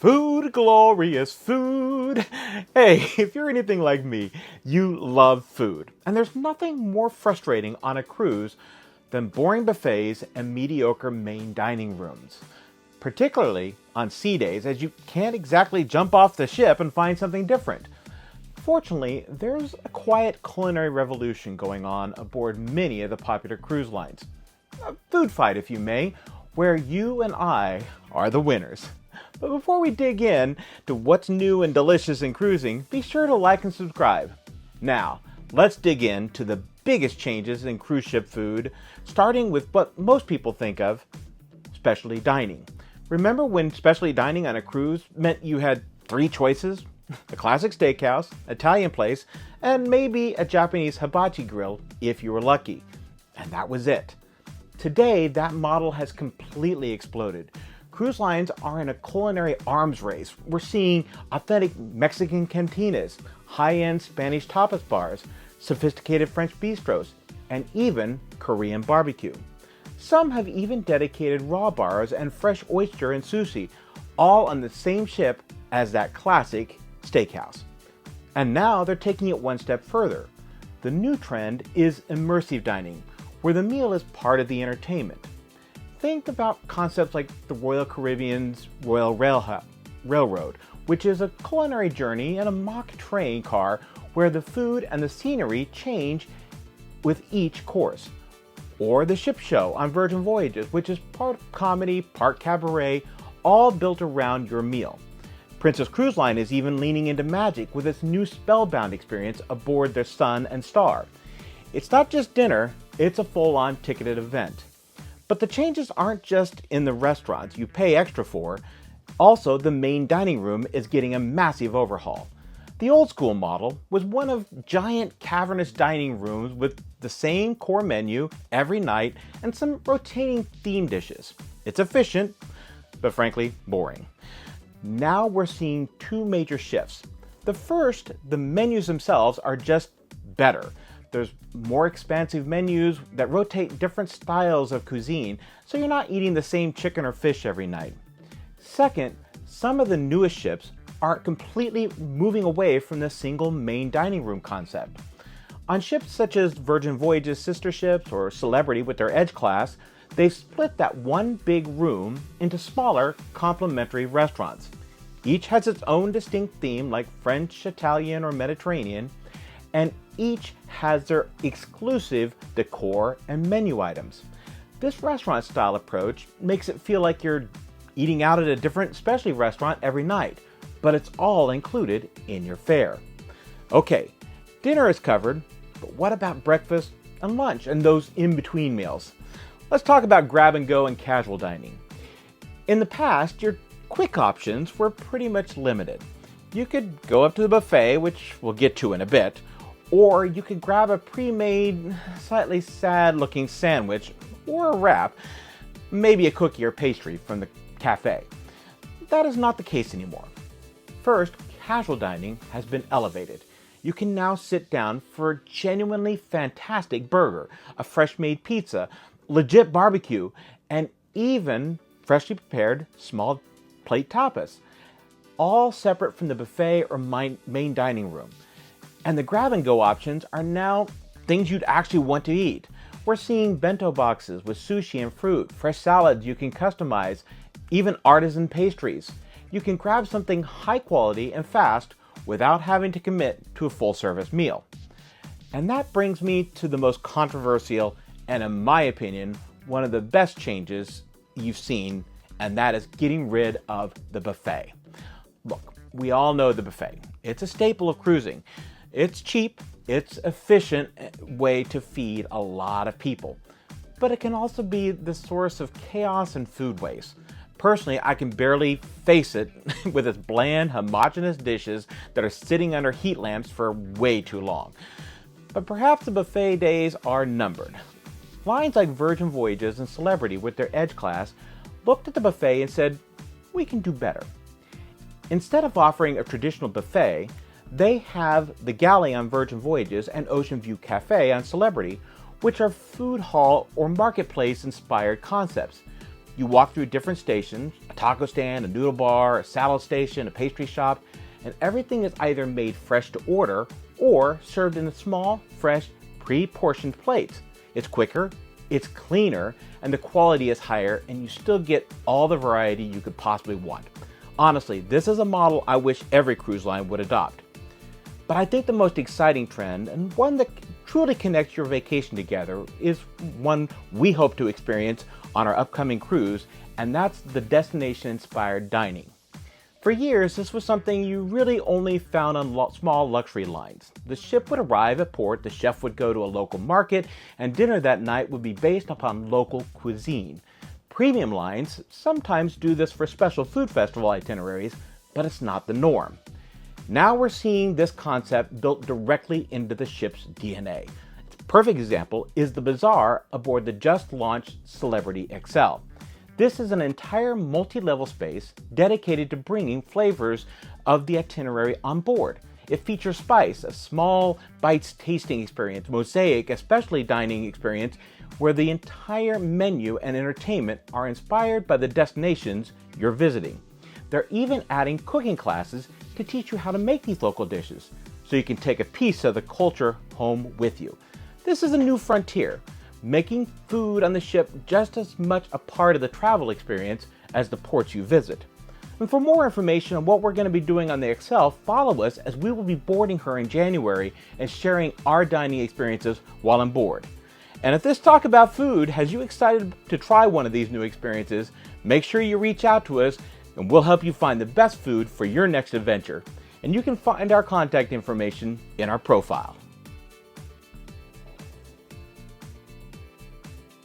Food, glorious food. Hey, if you're anything like me, you love food. And there's nothing more frustrating on a cruise than boring buffets and mediocre main dining rooms. Particularly on sea days, as you can't exactly jump off the ship and find something different. Fortunately, there's a quiet culinary revolution going on aboard many of the popular cruise lines. A food fight, if you may, where you and I are the winners. But before we dig in to what's new and delicious in cruising, be sure to like and subscribe. Now, let's dig into the biggest changes in cruise ship food, starting with what most people think of, specialty dining. Remember when specialty dining on a cruise meant you had 3 choices? A classic steakhouse, Italian place, and maybe a Japanese hibachi grill if you were lucky. And that was it. Today, that model has completely exploded. Cruise lines are in a culinary arms race. We're seeing authentic Mexican cantinas, high-end Spanish tapas bars, sophisticated French bistros, and even Korean barbecue. Some have even dedicated raw bars and fresh oyster and sushi, all on the same ship as that classic steakhouse. And now they're taking it one step further. The new trend is immersive dining, where the meal is part of the entertainment. Think about concepts like the Royal Caribbean's Royal Railroad, which is a culinary journey in a mock train car where the food and the scenery change with each course. Or the ship show on Virgin Voyages, which is part comedy, part cabaret, all built around your meal. Princess Cruise Line is even leaning into magic with its new Spellbound experience aboard their Sun and Star. It's not just dinner, it's a full-on ticketed event. But the changes aren't just in the restaurants you pay extra for. Also, the main dining room is getting a massive overhaul. The old school model was one of giant cavernous dining rooms with the same core menu every night and some rotating theme dishes. It's efficient, but frankly, boring. Now we're seeing 2 major shifts. The first, the menus themselves are just better. There's more expansive menus that rotate different styles of cuisine, so you're not eating the same chicken or fish every night. Second, some of the newest ships are completely moving away from the single main dining room concept. On ships such as Virgin Voyages sister ships or Celebrity with their Edge class, they've split that one big room into smaller, complementary restaurants. Each has its own distinct theme like French, Italian, or Mediterranean, and each has their exclusive decor and menu items. This restaurant style approach makes it feel like you're eating out at a different specialty restaurant every night, but it's all included in your fare. Okay, dinner is covered, but what about breakfast and lunch and those in-between meals? Let's talk about grab and go and casual dining. In the past, your quick options were pretty much limited. You could go up to the buffet, which we'll get to in a bit, or you could grab a pre-made, slightly sad-looking sandwich or a wrap, maybe a cookie or pastry from the cafe. That is not the case anymore. First, casual dining has been elevated. You can now sit down for a genuinely fantastic burger, a fresh-made pizza, legit barbecue, and even freshly prepared small plate tapas, all separate from the buffet or main dining room. And the grab-and-go options are now things you'd actually want to eat. We're seeing bento boxes with sushi and fruit, fresh salads you can customize, even artisan pastries. You can grab something high quality and fast without having to commit to a full-service meal. And that brings me to the most controversial and, in my opinion, one of the best changes you've seen, and that is getting rid of the buffet. Look, we all know the buffet. It's a staple of cruising. It's cheap, it's efficient way to feed a lot of people, but it can also be the source of chaos and food waste. Personally, I can barely face it with its bland, homogeneous dishes that are sitting under heat lamps for way too long. But perhaps the buffet days are numbered. Lines like Virgin Voyages and Celebrity with their Edge class looked at the buffet and said, we can do better. Instead of offering a traditional buffet, they have the Galley on Virgin Voyages and Ocean View Cafe on Celebrity, which are food hall or marketplace inspired concepts. You walk through different stations, a taco stand, a noodle bar, a salad station, a pastry shop, and everything is either made fresh to order or served in small, fresh, pre-portioned plates. It's quicker, it's cleaner, and the quality is higher, and you still get all the variety you could possibly want. Honestly, this is a model I wish every cruise line would adopt. But I think the most exciting trend, and one that truly connects your vacation together, is one we hope to experience on our upcoming cruise, and that's the destination-inspired dining. For years, this was something you really only found on small luxury lines. The ship would arrive at port, the chef would go to a local market, and dinner that night would be based upon local cuisine. Premium lines sometimes do this for special food festival itineraries, but it's not the norm. Now we're seeing this concept built directly into the ship's DNA. A perfect example is the bazaar aboard the just launched Celebrity Xcel. This is an entire multi-level space dedicated to bringing flavors of the itinerary on board. It features Spice, a small bites tasting experience, Mosaic, a specialty dining experience, where the entire menu and entertainment are inspired by the destinations you're visiting. They're even adding cooking classes to teach you how to make these local dishes, so you can take a piece of the culture home with you. This is a new frontier, making food on the ship just as much a part of the travel experience as the ports you visit. And for more information on what we're going to be doing on the Xcel, follow us as we will be boarding her in January and sharing our dining experiences while on board. And if this talk about food has you excited to try one of these new experiences, make sure you reach out to us and we'll help you find the best food for your next adventure. And you can find our contact information in our profile.